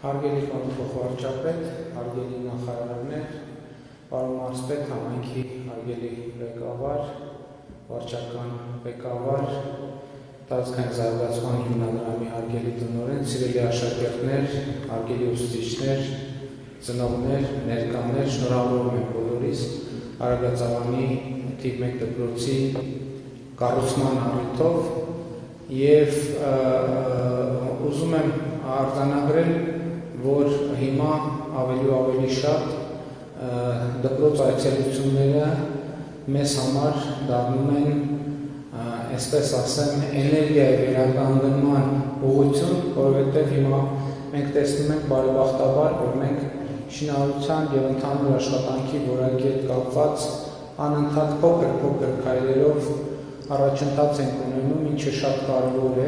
Հարգելի փոխվարչապետ, հարգելի նախարարներ, պարոն մարզպետ, համայնքի հարգելի ղեկավար, վարչական ղեկավար, տարածքային զարգացման հիմնադրամի հարգելի տնօրեն, սիրելի աշակերտներ, հարգելի ուսուցիչներ, ծնողներ, ներկաներ, շնորհավորում եմ բոլորիս Արագածավանի թիվ 1 դպրոցի կառուցման առիթով եւ ուզում եմ արձանագրել, որ հիմա ավելի ու ավելի շատ դպրոց այցելությունները մեզ համար դառնում են, այսպես ասեմ, էներգիայի վերականգնման ուղղություն, որովհետև հիմա մենք տեսնում ենք բարեբախտաբար, որ մենք շինարարության եւ ընդհանուր աշխատանքի որակի հետ կապված անընդհատ փոքր քայլերով առաջընթաց ենք ունենում, ինչը շատ կարևոր է,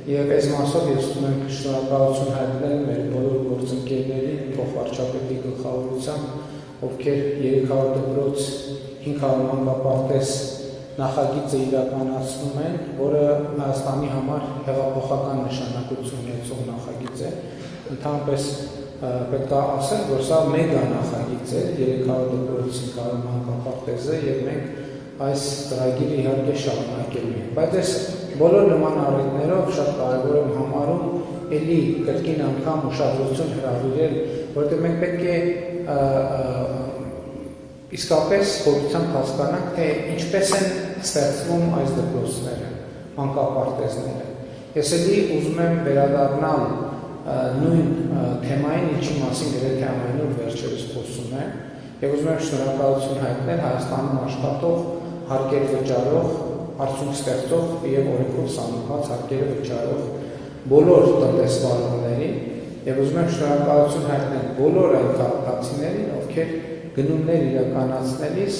եւ այս մասով ես ուզում եմ շնորհակալություն հայտնել մեր բոլոր գործընկերներին, փոխվարչապետի գլխավորությամբ, ովքեր 300 դպրոց 500 մանկապարտեզ նախագիծը իրականացնում են, որը Հայաստանի համար հեղափոխական նշանակություն ունեցող նախագիծ է։ Ընդհանրապես պետք է ասել, որ սա մեգա նախագիծ է, 300 դպրոց 500 մանկապարտեզը, եւ մենք այս ծրագիրը իհարկե շարունակելու ենք։ Բայց այս բոլոր նման առիթներով շատ կարևոր եմ համարում էլի կրկին անգամ ուշադրություն հրավիրել, որովհետև մենք պետք է իսկապես խորությամբ հասկանանք, թե ինչպես են ստեղծվում այս դպրոցները, մանկապարտեզները։ Ես էլի ուզում եմ վերադառնալ նույն թեմային, ինչի մասին գրեթե ամենուր վերջերս խոսում եմ, եւ ուզում եմ շնորհակալություն հայտնել Հայաստանում աշխատող հարկեր վճարող, արդյունք ստեղծող եւ օրենքով սահմանված հարկերը վճարող բոլոր տնտեսվարողներին եւ ուզում եմ շնորհակալություն հայտնել բոլոր այն քաղաքացիներին, ովքեր գնումներ իրականացնելիս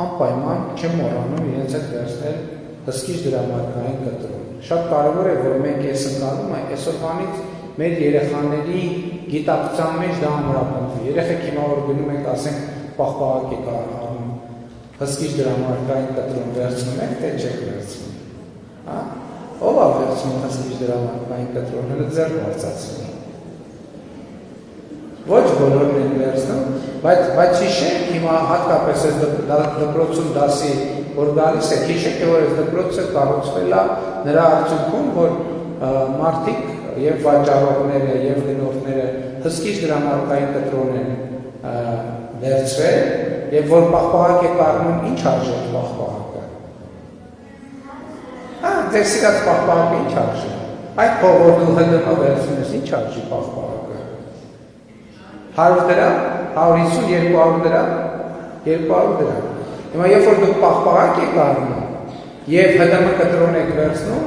անպայման չեն մոռանում իրենց հետ վերցնել հսկիչ դրամարկղային կտրոն։ Շատ կարևոր է, որ մենք այս ընկալումը այսօրվանից մեր երեխաների գիտակցության մեջ դա ամրապնդվի։ Երեխեք հիմա որ գնում եք, ասենք, պաղպաղակ եք առնում, հսկիչ դրամարկղային կտրոն վերցնում եք, թե չեք վերցնում։ Հա? Ով է վերցնում հսկիչ դրամարկղային կտրոն, հենց ձեռք բարձրացնում։ Ոչ բոլորն են վերցնում, բայց հիշեք հիմա հատկապես այս դպրոցում դասի որ գալիս եք, հիշեք, որ այս դպրոցը կառուցվել է նրա արդյունքում, որ մարդիկ եւ վաճառողները եւ գնորդները հսկիչ դրամարկղային կտրոն են վերցրել եւ որ պաղպաղակ եք առնում, ինչ արժե պաղպաղակը։ Հա, ձեր սիրած պաղպաղակը ինչ արժե։ Այդ փողով դու ՀԴՄ վերցնես, ինչ արժի պաղպաղակը։ 100 դրամ, 150, 200 դրամ, 200 դրամ։ Հիմա երբ որ դուք պաղպաղակ եք առնում եւ ՀԴՄ կտրոն եք վերցնում,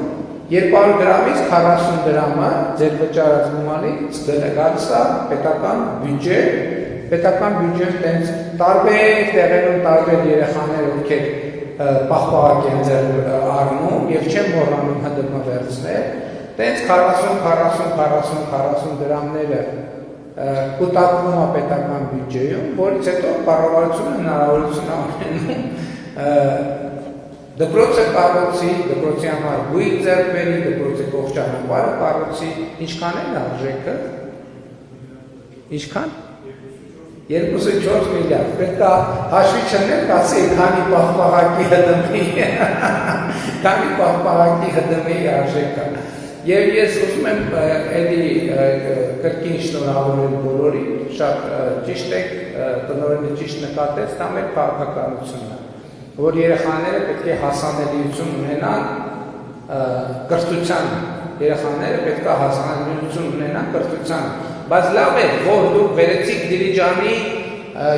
200 դրամից 40 դրամը ձեր վճարած գումարից գալիս է պետական բյուջե, պետական բյուջեն տենց տարբեր տեղերում տարբեր երեխաներ ովքեր պաղպաղակ են ձեր առնում եւ չեն մոռանում ՀԴՄ վերցնել, տենց 40 դրամները կուտակվում է պետական բյուջեում, որից հետո կառավարությունը հնարավորություն ունենում դպրոցը կառուցի, դպրոցի համար գույք ձեռք բերի, դպրոցի կողջանապարը կառուցի, ինչքան են արժեքը։ Ինչքան? 2.4 միլիարդ։ Պետք է հաշվի չնենք, ասի քանի պաղպաղակի ՀԴՄ-ի արժեքը։ Եվ ես ուզում եմ էլի կրկին շնորհավորել բոլորին, շատ ճիշտ եք, տնօրենը ճիշտ նկատեց, դա մեր քաղաքականությունն է, որ երեխաները պետք է հասանելիություն ունենան կրթությանը, երեխաները պետք է հասանելիություն ունենան կրթությանը, բայց լավ է, որ դուք վերեցիք Դիլիջանի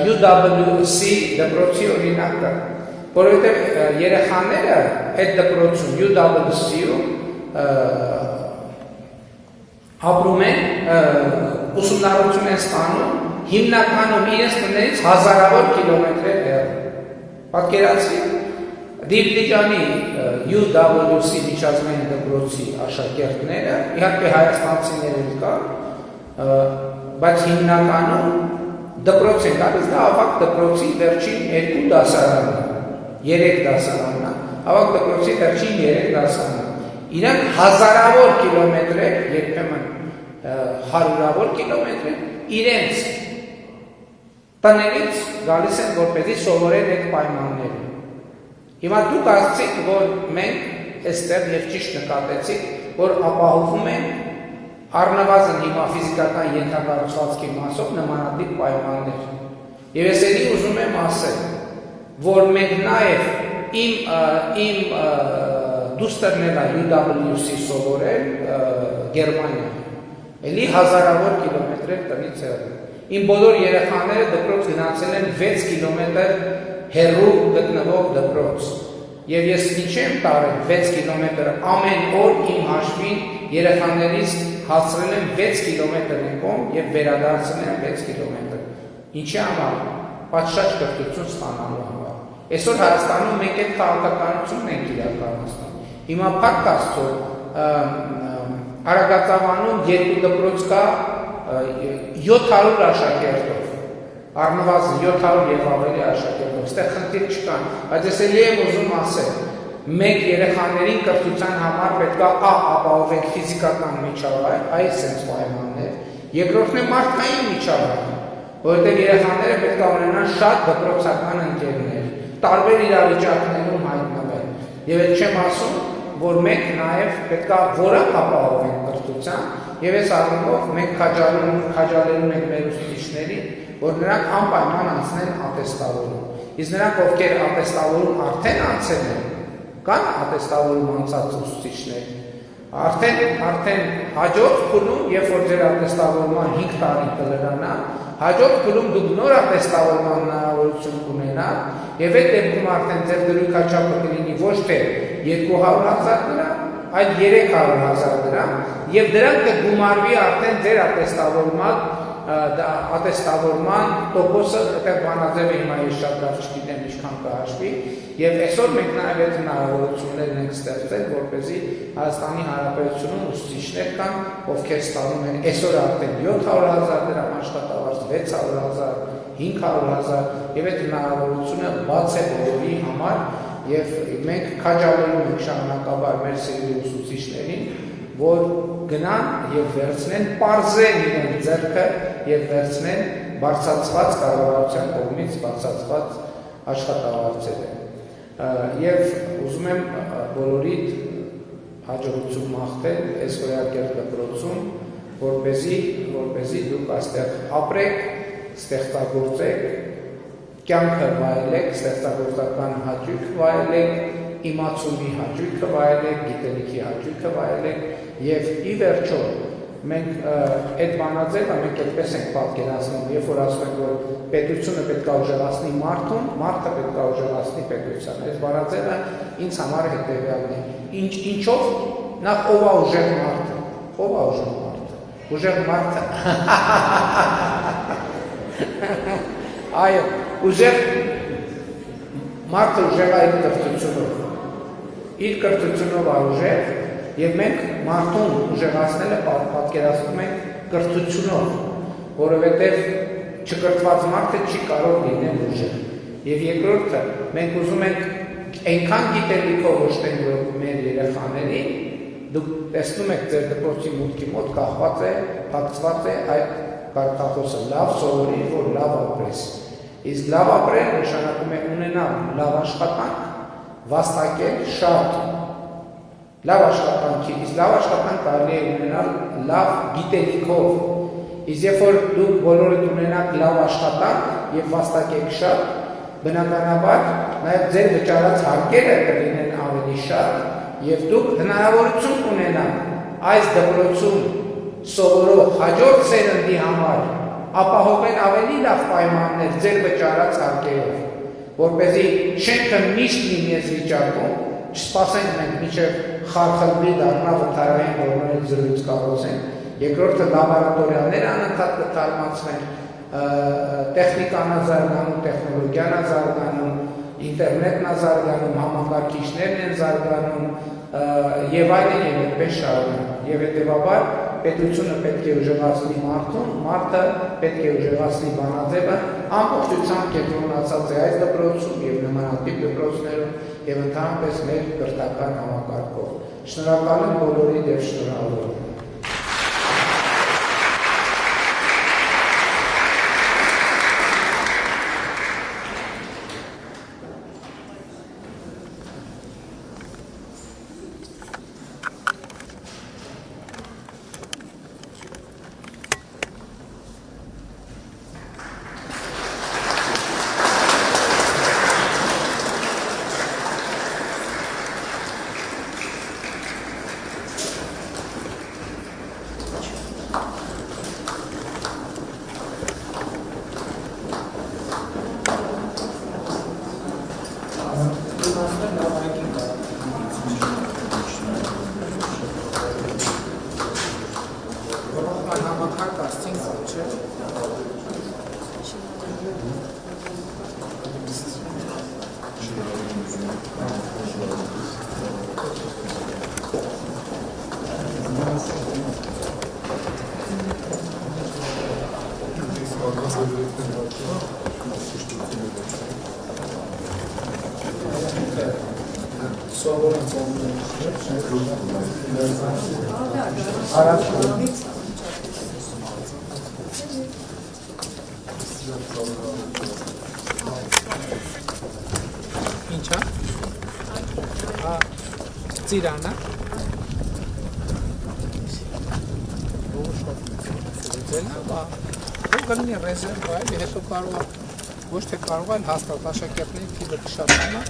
UWC դպրոցի օրինակը, որովհետև երեխաները այդ դպրոցում UWC-ում ապրում են, ուսումնառություն են ստանում, հիմնականում իրենց տներից հազարավոր կիլոմետրեր հեռու։ Պատկերացրի, Դիլիջանի UWC միջազգային դպրոցի աշակերտները, իհարկե հայաստանցիներ կան, բայց հիմնականում դպրոց են գալիս, դա ավագ դպրոցի վերջին 2 դասարանն է, 3 դասարանն է, ավագ դպրոցի վերջին 3 դասարանն է։ Իրանք հազարավոր կիլոմետրեր երբեմն հարյուրավոր կիլոմետր իրենց տներից գալիս են որպեսզի սովորեն այդ պայմանները։ Հիմա դուք ասացիք, որ մենք այստեղ եւ ճիշտ նկատեցիք, որ ապահովում են առնվազն հիմա ֆիզիկական ենթակառուցվածքի մասով նմանատիպ պայմաններ։ Եվ ես էլի ուզում եմ ասել, որ մենք նաեւ իմ դուստերն UWC սովորել Գերմանիա։ Էլի հազարավոր կիլոմետրեր տնից հեռու։ Իմ բոլոր երեխաները դպրոց գնացել են 6 կիլոմետր հեռու գտնվող դպրոց։ Եվ ես ինչ եմ տարել 6 կիլոմետր ամեն օր իմ հաշվին երեխաներից հասցրել եմ 6 կիլոմետր եկում եւ վերադարձել եմ 6 կիլոմետր։ Ինչի համար։ Պատշաճ կրթություն ստանալու համար։ Այսօր Հայաստանում մենք այդ քաղաքականությունն ենք իրականացնում։ Հիմա փառք Աստծո Արագածավանում 2 դպրոց կա 700 աշակերտով, առնվազն 700 եւ ավելի աշակերտով, այստեղ խնդիր չկան, բայց ես էլի եմ ուզում ասել, մենք երեխաներին կրթության համար պետք է ապահովենք ֆիզիկական միջավայր, այս sense պայմաններ, երկրորդն է մարդկային միջավայր, որովհետեւ երեխաները պետք է ունենան շատ դպրոցական ընկերներ, տարբեր իրավիճակներում հայտնվել, եւ այդ չեմ ասում, որ մենք նաեւ պետք է որակ ապահովենք կրթության, եւ այս առումով մենք քաջալերում ենք մեր ուսուցիչներին, որ նրանք անպայման անցնեն ատեստավորում։ Իսկ նրանք, ովքեր ատեստավորում արդեն անցել են, կան ատեստավորում անցած ուսուցիչներ, արդեն հաջորդ փուլում, երբ որ ձեր ատեստավորման 5 տարի կլրանա, հաջորդ փուլում դուք նոր ատեստավորման հնարավորություն կունենաք եւ այդ դեպքում արդեն ձեր դրույքաչափը կլինի ոչ թե 200,000 դրամ, այլ 300,000 դրամ եւ դրանք կգումարվի արդեն ձեր ատեստավորման տոկոսը, դա բանաձև է հիմա ես շատ լավ չգիտեմ ինչքան կհաշվի եւ այսօր մենք նաեւ այդ հնարավորություններն ենք ստեղծել, որպեսզի Հայաստանի Հանրապետությունում ուսուցիչներ կան, ովքեր ստանում են այսօր արդեն 700,000 դրամ աշխատավարձ, 600,000, 500,000 եւ այդ հնարավորությունը բաց է բոլորի համար եւ մենք քաջալերում ենք շարունակաբար մեր սիրելի ուսուցիչներին, որ գնան եւ վերցնեն պարզեն իրենց ձեռքը եւ վերցնեն բարձրացված կառավարության կողմից բարձրացված աշխատավարձերը։ Եվ ուզում եմ բոլորիդ հաջողություն մաղթել այս հորիակեր դպրոցում, որպեսզի դուք այստեղ ապրեք, ստեղծագործեք, կյանքը վայելեք, ստեղծագործական հաճույք վայելեք, իմացումի հաճույքը վայելեք, գիտելիքի հաճույքը վայելեք եւ ի վերջո մենք այդ բանաձևը մենք այդպես ենք պատկերացնում, երբ որ ասում ենք, որ պետությունը պետք է ուժեղացնի մարդուն, մարդը պետք է ուժեղացնի պետությանը։ Այս բանաձևը ինձ համար հետեւյալն է։ Ինչով նախ ով է ուժեղ մարդը։ Ով է ուժեղ մարդը։ Ուժեղ մարդը։ Այո, ուժեղ մարդը ուժեղ է իր կրթությունով։ Իր կրթությունով է ուժեղ եւ մենք մարդուն ուժեղացնելը պատկերացնում ենք կրթությունով, որովհետեւ չկրթված մարդը չի կարող լինել ուժեղ։ Եւ երկրորդը, մենք ուզում ենք այնքան գիտելիքով օժտել մեր երեխաներին, դուք տեսնում եք ձեր դպրոցի մուտքի մոտ կախված է, փակցված է այդ կարգախոսը լավ սովորի, որ լավ ապրես։ Իսկ լավ ապրել նշանակում է ունենալ լավ աշխատանք, վաստակել շատ լավ աշխատանքի, իսկ լավ աշխատանք կարելի է ունենալ լավ գիտելիքով։ Իսկ երբ որ դուք բոլորդ ունենաք լավ աշխատանք եւ վաստակեք շատ, բնականաբար նաեւ ձեր վճարած հարկերը կլինեն ավելի շատ եւ դուք հնարավորություն ունենաք այս դպրոցում սովորող հաջորդ սերնդի համար ապահովել ավելի լավ պայմաններ ձեր վճարած հարկերով, որպեսզի շենքը միշտ լինի այս վիճակում, չսպասենք մենք մինչև խարխլվի դառնա վթարային որոնից զրույց կառուցենք, երկրորդը լաբորատորիաներ անընդհատ կթարմացվեն, տեխնիկան է զարգանում, տեխնոլոգիան է զարգանում, ինտերնետն է զարգանում, համակարգիչներն են զարգանում եւ այլն եւ այդպես շարունակ։ Եվ հետեւաբար պետությունը պետք է ուժեղացնի մարդուն, մարդը պետք է ուժեղացնի բանաձևը, ամբողջությամբ կենտրոնացած է այս դպրոցում եւ նմանատիպ դպրոցներում եւ ընդհանրապես մեր կրթական համակարգով։ Շնորհակալ եմ բոլորիդ եւ շնորհավորում։ Մասը նավայնքին կա։ Որոնք համակարգ ասցին կա, չէ։ Ինչա? Ծիրանա? Գլնի ռեզերվ այլ, հետո կարող ոչ թե կարող այլ հաստատ աշակերտների թիվը կշատանա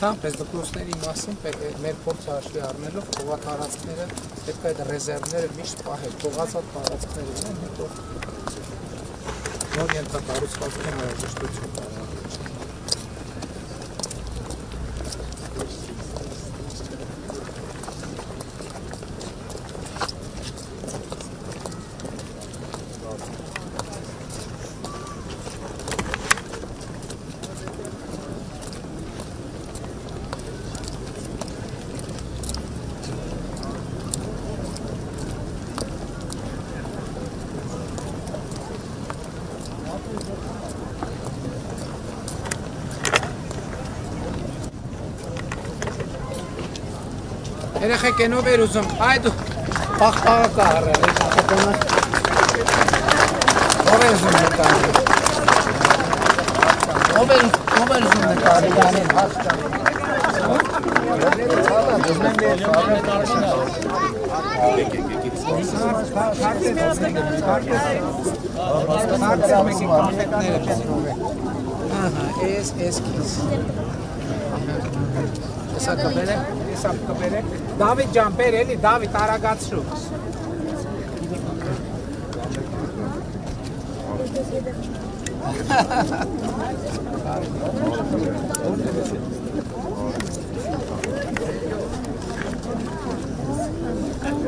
Ընդհանրապես դպրոցների մասին մեր փորձը հաշվի առնելով թողատարածքները պետք է այդ ռեզերվները միշտ պահել, թողածած տարածքները ունեն, հետո նոր ենթակառուցվածքի հարաբերություն կարող Երեխեք ենով էր ուզում, այդ պաղպաղը կահարը, ով էր ուզում նկարի, ով էր ուզում նկարի, յանին David ջամպեր էլի, David արագացրու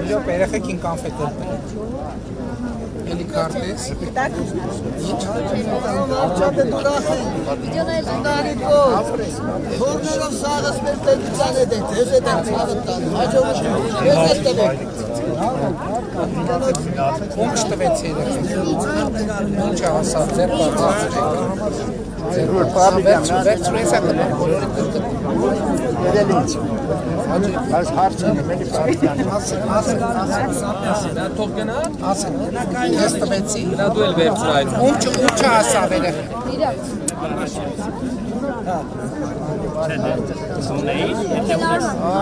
Իլոպ երեխեքին կանֆետ Էլի քարտես Չատը դուրախ են Հորնելով սաղս մեր պետության հետ ենք, ես հետ ենք սաղը տան, հաջողություն, ես հետ տվեք Ոնչ տվեց երեխեք Ոնչ հասավ, ձեր պարծացրեք Վերցու ես ատմեմ, բոլորի կրկտ Երել ինձ Այս հարցին եմ էլի պարտյանի Թող գնա, Ես տվեցի նա դու էլ վերցրու այդ Ոնչ հասավ երեխեք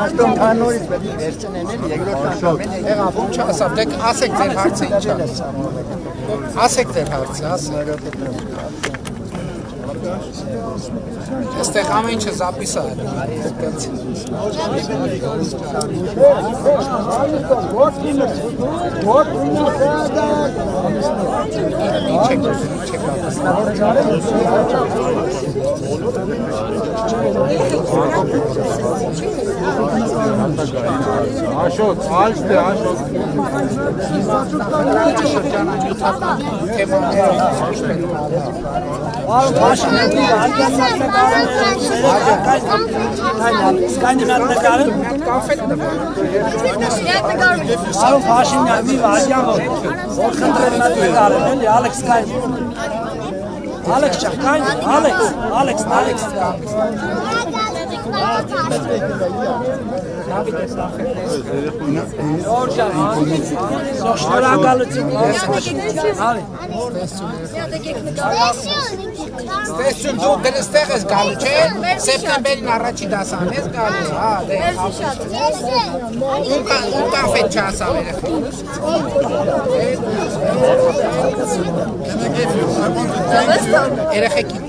Աշտոն քանորից պետք է վերցնեն էլ երկրորդ անգամ են Եղավ, ոնչ հասավ, դեք ասեք ձեր հարցը ինչա Ասեք ձեր հարցը, ասեք Այստեղ ամեն ինչը զապիսա Աշոտ, ալց դե, աշոտ Ստեսություն դու դրստեղ ես գալու, չէ? Սեպտեմբերին առաջի դասան ես գալու, Ում կանֆետ չասավ երեխեքին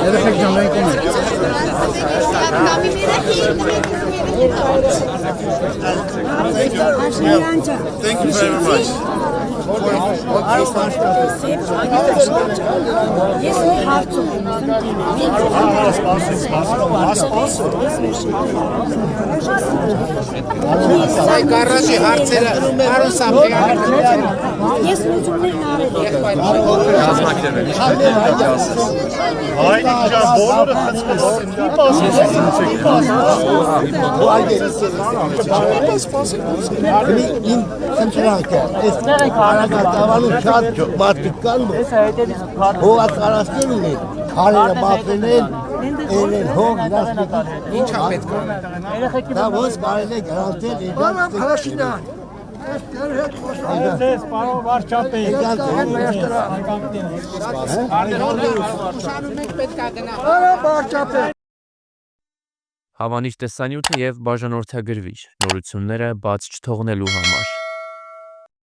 Երեխեք ջան, մենք ունենք Thank you very much. Ես մի հարց ունեմ, Գարաժի հարցերը Արոն Սամփեյանը ես լուծումներն արել եմ։ Հայնիկ ջան, բոլորը խցկեցին։ Իմ խնդրանքը այս արագատավանում շատ մարդիկ կան, հողած կարասներ ունեն, քարերը բացել են, ելեն հող, ինչ է պետք է։ Դա ոնց կարելի է գրանցել Բանա Փաշինյան։ Ձեզ պարոն վարչապետ։ Բանա վարչապետ։ Հավանիչ տեսանյութը եւ բաժանորդագրվիչ նորությունները բաց չթողնելու համար